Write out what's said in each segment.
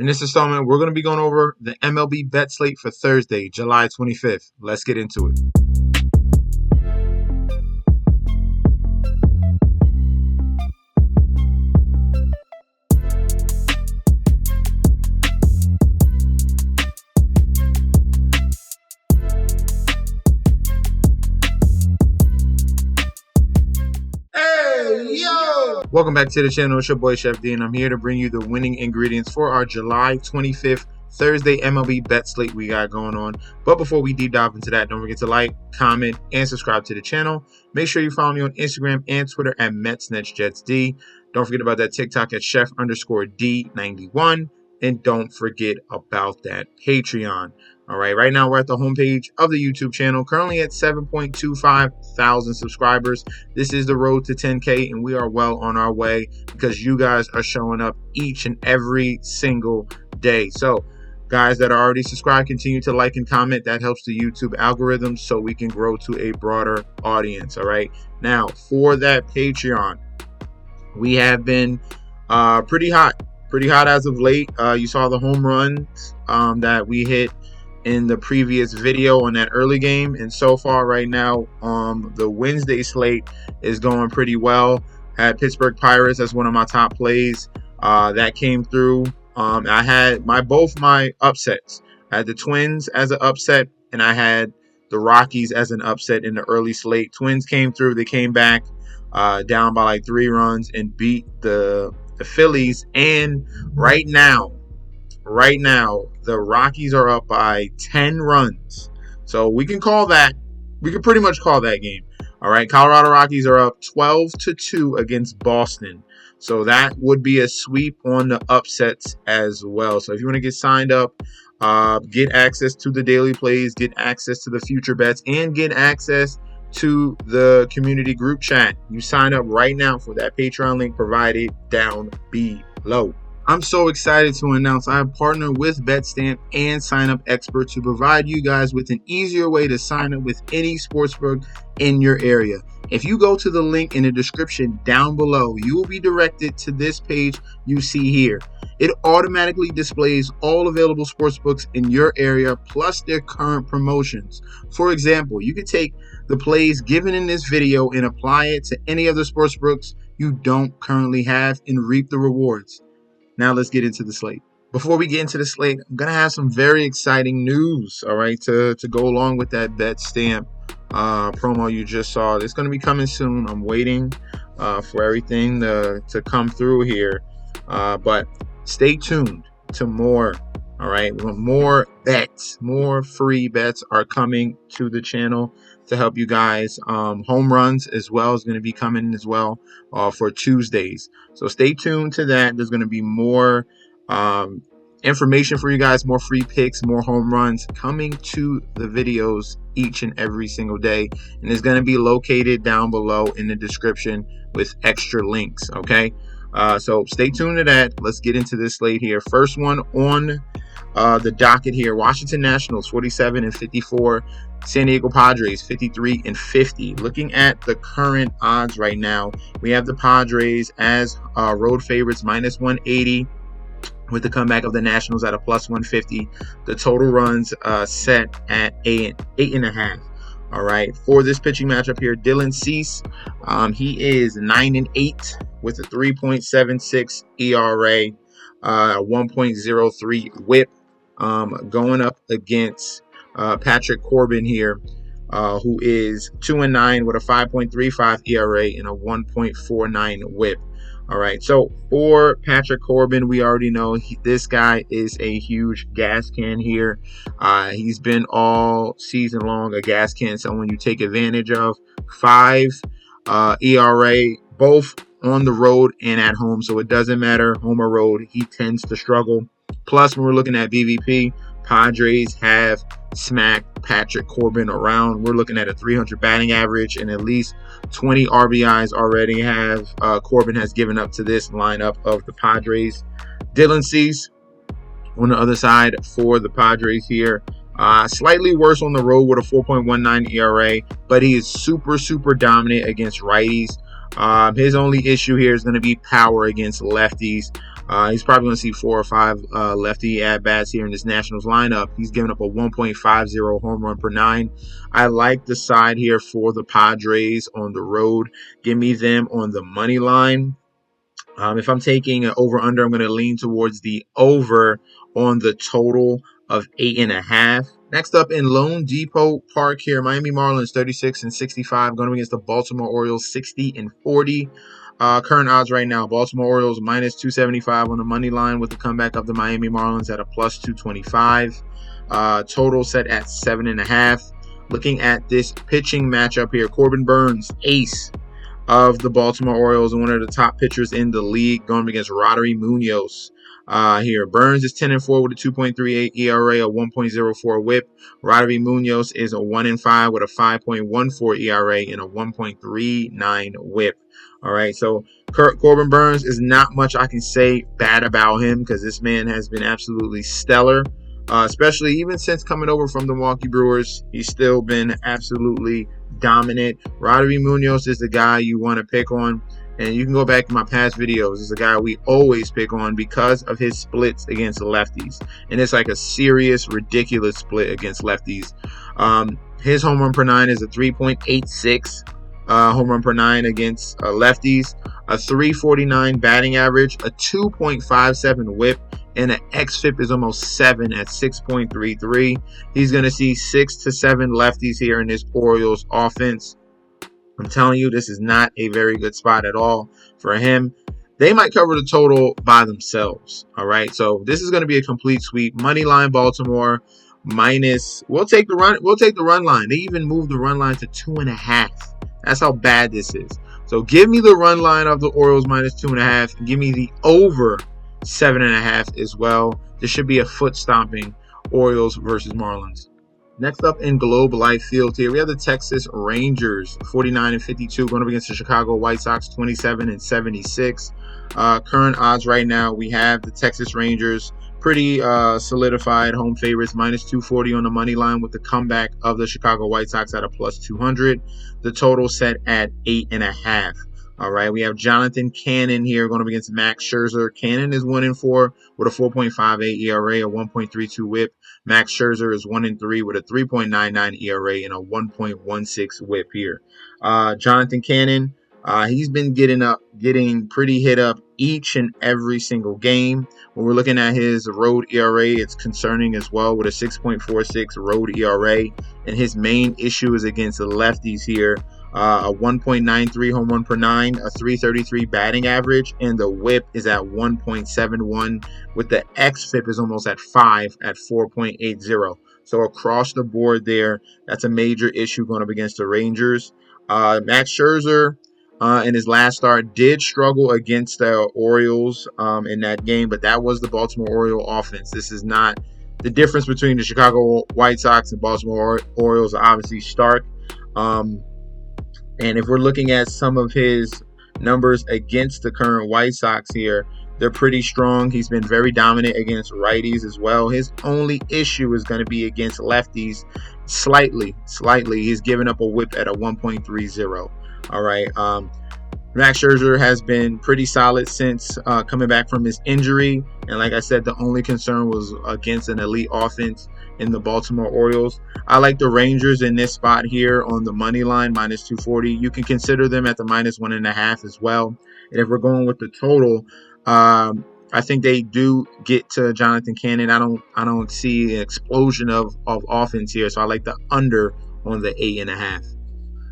In this installment, we're going to be going over the MLB bet slate for Thursday, July 25th. Let's get into it. Welcome back to the channel. It's your boy Chef D, and I'm here to bring you the winning ingredients for our July 25th Thursday MLB bet slate we got going on. But before we deep dive into that, don't forget to like, comment, and subscribe to the channel. Make sure you follow me on Instagram and Twitter at MetsNetsJetsD. Don't forget about that TikTok at Chef_D91. And don't forget about that Patreon. All right, right now we're at the homepage of the YouTube channel, currently at 7.25 thousand subscribers. This is the road to 10K, and we are well on our way because you guys are showing up each and every single day. So, guys that are already subscribed, continue to like and comment. That helps the YouTube algorithm so we can grow to a broader audience. All right, now for that Patreon, we have been pretty hot as of late. You saw the home runs that we hit in the previous video on that early game, and so far right now the Wednesday slate is going pretty well. At Pittsburgh Pirates as one of my top plays that came through. I had both my upsets. I had the Twins as an upset, and I had the Rockies as an upset in the early slate. Twins came through. They came back down by like 3 runs and beat the Phillies. And right now the Rockies are up by 10 runs. So we can pretty much call that game. All right, Colorado Rockies are up 12-2 against Boston. So that would be a sweep on the upsets as well. So if you want to get signed up, get access to the daily plays, get access to the future bets, and get access to the community group chat, you sign up right now for that Patreon link provided down below. I'm so excited to announce I have partnered with BetStamp and Sign Up Expert to provide you guys with an easier way to sign up with any sportsbook in your area. If you go to the link in the description down below, you will be directed to this page you see here. It automatically displays all available sportsbooks in your area plus their current promotions. For example, you could take the plays given in this video and apply it to any other sportsbooks you don't currently have and reap the rewards. Now let's get into the slate. Before we get into the slate, I'm going to have some very exciting news, all right, to go along with that BetStamp promo you just saw. It's going to be coming soon. I'm waiting for everything to come through here. But stay tuned to more, all right? More bets, more free bets are coming to the channel to help you guys. Home runs as well is going to be coming as well for Tuesdays. So stay tuned to that. There's going to be more information for you guys, more free picks, more home runs coming to the videos each and every single day. And it's going to be located down below in the description with extra links, okay? So stay tuned to that. Let's get into this slate here. First one on the docket here, Washington Nationals 47-54, San Diego Padres 53-50. Looking at the current odds right now, we have the Padres as road favorites -180 with the comeback of the Nationals at a +150. The total runs set at 8.5. All right, for this pitching matchup here, Dylan Cease, he is 9-8 with a 3.76 ERA, 1.03 WHIP, going up against Patrick Corbin here, who is 2-9 with a 5.35 ERA and a 1.49 WHIP. All right, so for Patrick Corbin, we already know this guy is a huge gas can here. He's been all season long a gas can, someone you take advantage of. 5 ERA, both on the road and at home, so it doesn't matter home or road, he tends to struggle. Plus, when we're looking at BVP, Padres have smacked Patrick Corbin around. We're looking at a 300 batting average and at least 20 RBIs already Corbin has given up to this lineup of the Padres. Dylan Cease on the other side for the Padres here. Slightly worse on the road with a 4.19 ERA, but he is super dominant against righties. His only issue here is going to be power against lefties. He's probably going to see 4 or 5 lefty at-bats here in this Nationals lineup. He's given up a 1.50 home run per 9. I like the side here for the Padres on the road. Give me them on the money line. If I'm taking an over-under, I'm going to lean towards the over on the total of 8.5. Next up in Lone Depot Park here, Miami Marlins 36-65 going against the Baltimore Orioles 60-40. Current odds right now, Baltimore Orioles minus 275 on the money line with the comeback of the Miami Marlins at a plus 225. Total set at 7.5. Looking at this pitching matchup here, Corbin Burnes, ace of the Baltimore Orioles and one of the top pitchers in the league, going against Roddery Munoz. Here, Burnes is 10-4 with a 2.38 ERA, a 1.04 WHIP. Roddery Munoz is a 1-5 with a 5.14 ERA and a 1.39 WHIP. All right, so Corbin Burnes is not much I can say bad about him because this man has been absolutely stellar. Especially even since coming over from the Milwaukee Brewers, he's still been absolutely dominant. Roddery Munoz is the guy you want to pick on, and you can go back to my past videos. It's a guy we always pick on because of his splits against the lefties, and it's like a serious, ridiculous split against lefties. His home run per 9 is a 3.86 home run per 9 against lefties, a 349 batting average, a 2.57 WHIP, and an xFIP is almost 7 at 6.33. He's going to see 6 to 7 lefties here in this Orioles offense. I'm telling you, this is not a very good spot at all for him. They might cover the total by themselves. All right, so this is going to be a complete sweep. Money line Baltimore minus. We'll take the run line. They even moved the run line to 2.5. That's how bad this is. So give me the run line of the Orioles minus 2.5, and give me the over 7.5 as well. This should be a foot stomping Orioles versus Marlins. Next up in Globe Life Field here, we have the Texas Rangers 49-52 going up against the Chicago White Sox 27-76. Current odds right now, we have the Texas Rangers pretty solidified home favorites, minus 240 on the money line with the comeback of the Chicago White Sox at a plus 200. The total set at 8.5. All right, we have Jonathan Cannon here going up against Max Scherzer. Cannon is 1-4 with a 4.58 ERA, a 1.32 WHIP. Max Scherzer is 1-3 with a 3.99 ERA and a 1.16 WHIP here. Jonathan Cannon, he's been getting pretty hit up each and every single game. When we're looking at his road ERA, it's concerning as well with a 6.46 road ERA. And his main issue is against the lefties here. A 1.93 home run per 9, a 333 batting average, and the WHIP is at 1.71 with the xFIP is almost at 5 at 4.80. So across the board there, that's a major issue going up against the Rangers. Max Scherzer in his last start did struggle against the Orioles in that game, but that was the Baltimore Oriole offense. This is not the difference between the Chicago White Sox and Baltimore Orioles are obviously stark. And if we're looking at some of his numbers against the current White Sox here, they're pretty strong. He's been very dominant against righties as well. His only issue is going to be against lefties slightly. He's given up a WHIP at a 1.30. All right. Max Scherzer has been pretty solid since coming back from his injury. And like I said, the only concern was against an elite offense in the Baltimore Orioles. I like the Rangers in this spot here on the money line, minus 240. You can consider them at the minus 1.5 as well. And if we're going with the total, I think they do get to Jonathan Cannon. I don't see an explosion of offense here. So I like the under on the 8.5.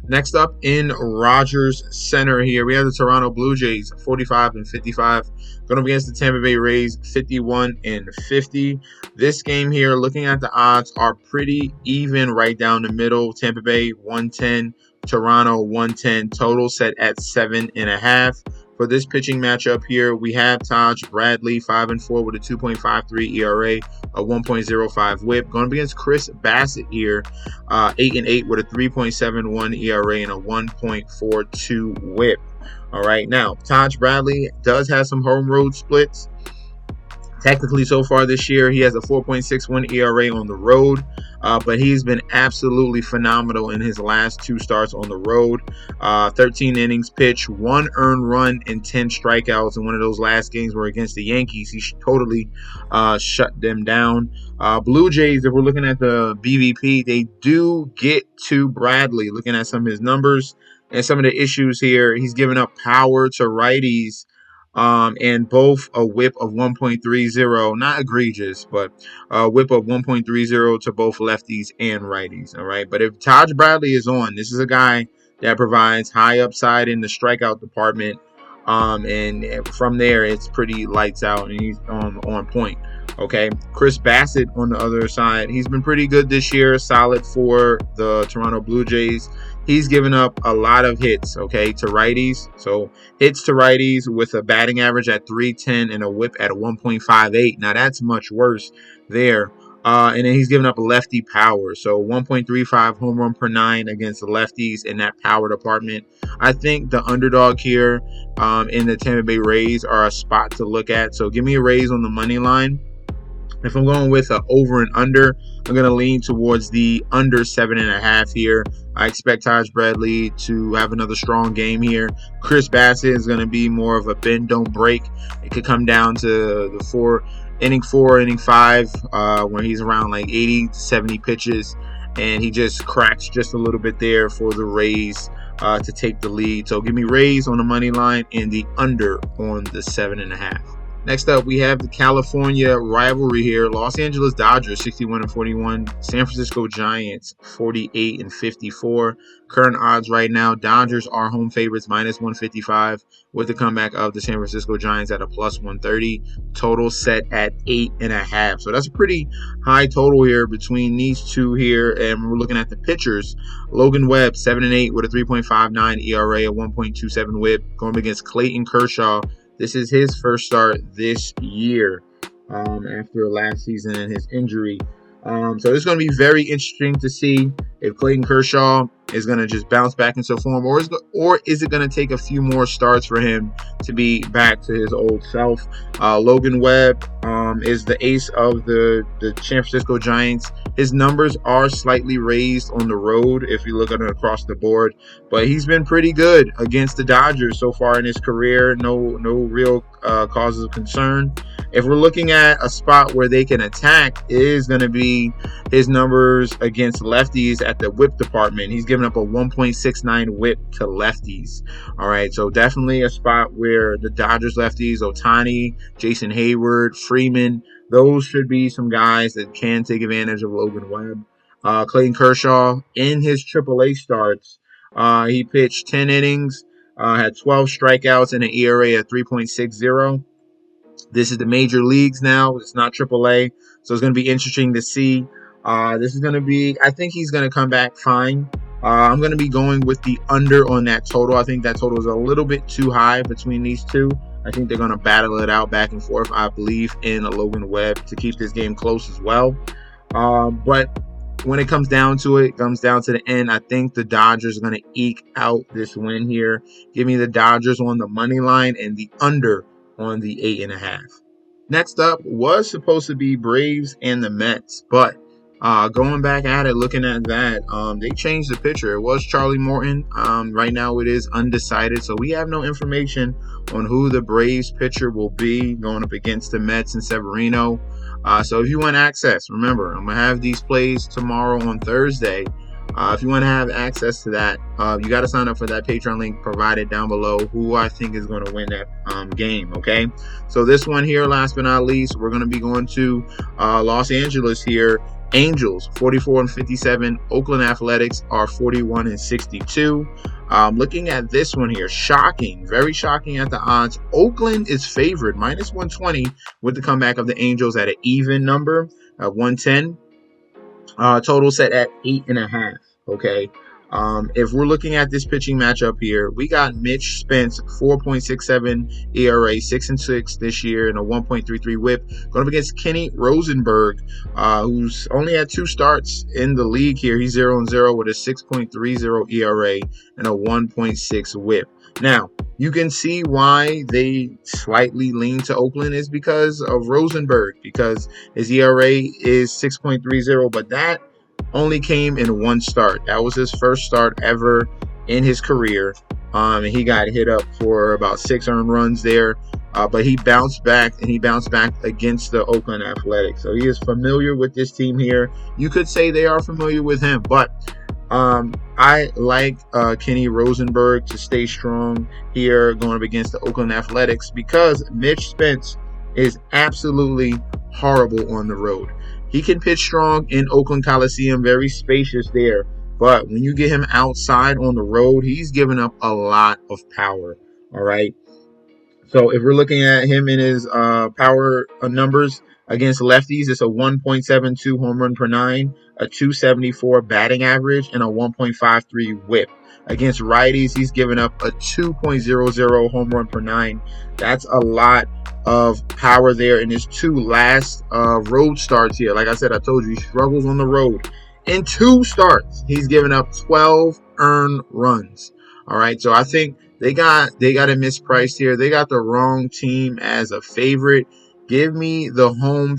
Next up in Rogers Center here, we have the Toronto Blue Jays 45-55 going up against the Tampa Bay Rays 51-50. This game here, looking at the odds, are pretty even right down the middle. Tampa Bay 110, Toronto 110, total set at 7.5. For this pitching matchup here, we have Taj Bradley 5-4 with a 2.53 ERA, a 1.05 WHIP. Going up against Chris Bassett here, 8-8 with a 3.71 ERA and a 1.42 WHIP. All right, now Taj Bradley does have some home road splits. Technically, so far this year, he has a 4.61 ERA on the road, but he's been absolutely phenomenal in his last 2 starts on the road. 13 innings pitched, 1 earned run, and 10 strikeouts. And one of those last games were against the Yankees. He totally shut them down. Blue Jays, if we're looking at the BVP, they do get to Bradley. Looking at some of his numbers and some of the issues here, he's giving up power to righties. And both a whip of 1.30, not egregious, but a whip of 1.30 to both lefties and righties. All right. But if Taj Bradley is on, this is a guy that provides high upside in the strikeout department. And from there, it's pretty lights out and he's on point. Okay. Chris Bassett on the other side, he's been pretty good this year, solid for the Toronto Blue Jays. He's given up a lot of hits, okay, to righties. So hits to righties with a batting average at 310 and a whip at 1.58. Now that's much worse there. And then he's given up lefty power. So 1.35 home run per 9 against the lefties in that power department. I think the underdog here in the Tampa Bay Rays are a spot to look at. So give me a raise on the money line. If I'm going with an over and under, I'm going to lean towards the under 7.5 here. I expect Taj Bradley to have another strong game here. Chris Bassett is going to be more of a bend, don't break. It could come down to the inning 5, when he's around like 80 to 70 pitches. And he just cracks just a little bit there for the Rays to take the lead. So give me Rays on the money line and the under on the 7.5. Next up, we have the California rivalry here. Los Angeles Dodgers, 61-41. San Francisco Giants, 48-54. Current odds right now, Dodgers are home favorites, -155, with the comeback of the San Francisco Giants at a +130. Total set at 8.5. So that's a pretty high total here between these two here. And we're looking at the pitchers. Logan Webb, 7-8 with a 3.59 ERA, a 1.27 whip, going against Clayton Kershaw. This is his first start this year after last season and his injury. So it's going to be very interesting to see if Clayton Kershaw is going to just bounce back into form, or is it going to take a few more starts for him to be back to his old self. Logan Webb is the ace of the San Francisco Giants. His numbers are slightly raised on the road if you look at it across the board, but he's been pretty good against the Dodgers so far in his career. No real causes of concern. If we're looking at a spot where they can attack, it is going to be his numbers against lefties at the whip department. He's given up a 1.69 whip to lefties. All right, so definitely a spot where the Dodgers lefties, Ohtani, Jason Hayward, Freeman, those should be some guys that can take advantage of Logan Webb. Clayton Kershaw, in his AAA starts, he pitched 10 innings, had 12 strikeouts and an ERA at 3.60. This is the major leagues now. It's not AAA. So it's going to be interesting to see. This is going to be, I think he's going to come back fine. I'm going to be going with the under on that total. I think that total is a little bit too high between these two. I think they're going to battle it out back and forth. I believe in a Logan Webb to keep this game close as well. But when it comes down to it, comes down to the end, I think the Dodgers are going to eke out this win here. Give me the Dodgers on the money line and the under on the 8.5. Next up was supposed to be Braves and the Mets, but going back at it, looking at that, they changed the pitcher. It was Charlie Morton. Right now it is undecided, so we have no information on who the Braves pitcher will be going up against the Mets and Severino. So if you want access, remember, I'm going to have these plays tomorrow on Thursday. If you want to have access to that, you got to sign up for that Patreon link provided down below, who I think is going to win that game, okay? So this one here, last but not least, we're going to be going to Los Angeles here. Angels, 44-57. Oakland Athletics are 41-62. Looking at this one here, shocking, very shocking at the odds. Oakland is favored, -120, with the comeback of the Angels at an even number of 110. Total set at 8.5. Okay. If we're looking at this pitching matchup here, we got Mitch Spence, 4.67 ERA, 6-6 this year, and a 1.33 whip, going up against Kenny Rosenberg, who's only had 2 starts in the league here. He's 0-0 with a 6.30 ERA and a 1.6 whip. Now, you can see why they slightly lean to Oakland is because of Rosenberg, because his ERA is 6.30, but that only came in one start. That was his first start ever in his career. And he got hit up for about 6 earned runs there. But he bounced back, and he bounced back against the Oakland Athletics. So he is familiar with this team here. You could say they are familiar with him, but I like Kenny Rosenberg to stay strong here going up against the Oakland Athletics because Mitch Spence is absolutely horrible on the road. He can pitch strong in Oakland Coliseum, very spacious there. But when you get him outside on the road, he's giving up a lot of power. All right. So if we're looking at him in his power numbers against lefties, it's a 1.72 home run per nine, a 274 batting average, and a 1.53 whip. Against righties, he's given up a 2.00 home run per nine. That's a lot of power there in his 2 last road starts here. Like I said, I told you, he struggles on the road. In 2 starts, he's given up 12 earned runs. All right, so I think they got it mispriced here. They got the wrong team as a favorite. Give me the home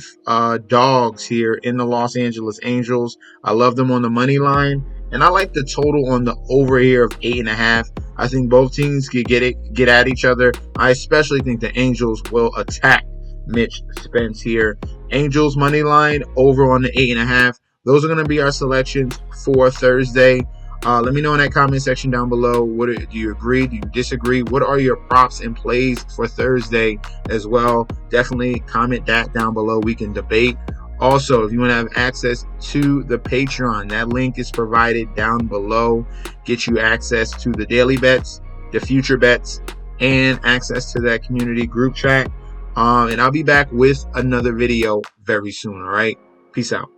dogs here in the Los Angeles Angels. I love them on the money line, and I like the total on the over here of 8.5. I think both teams could get at each other. I especially think the Angels will attack Mitch Spence here. Angels money line over on the 8.5. Those are going to be our selections for Thursday. Let me know in that comment section down below. Do you agree? Do you disagree? What are your props and plays for Thursday as well? Definitely comment that down below. We can debate. Also, if you want to have access to the Patreon, that link is provided down below. Get you access to the daily bets, the future bets, and access to that community group chat. And I'll be back with another video very soon. All right. Peace out.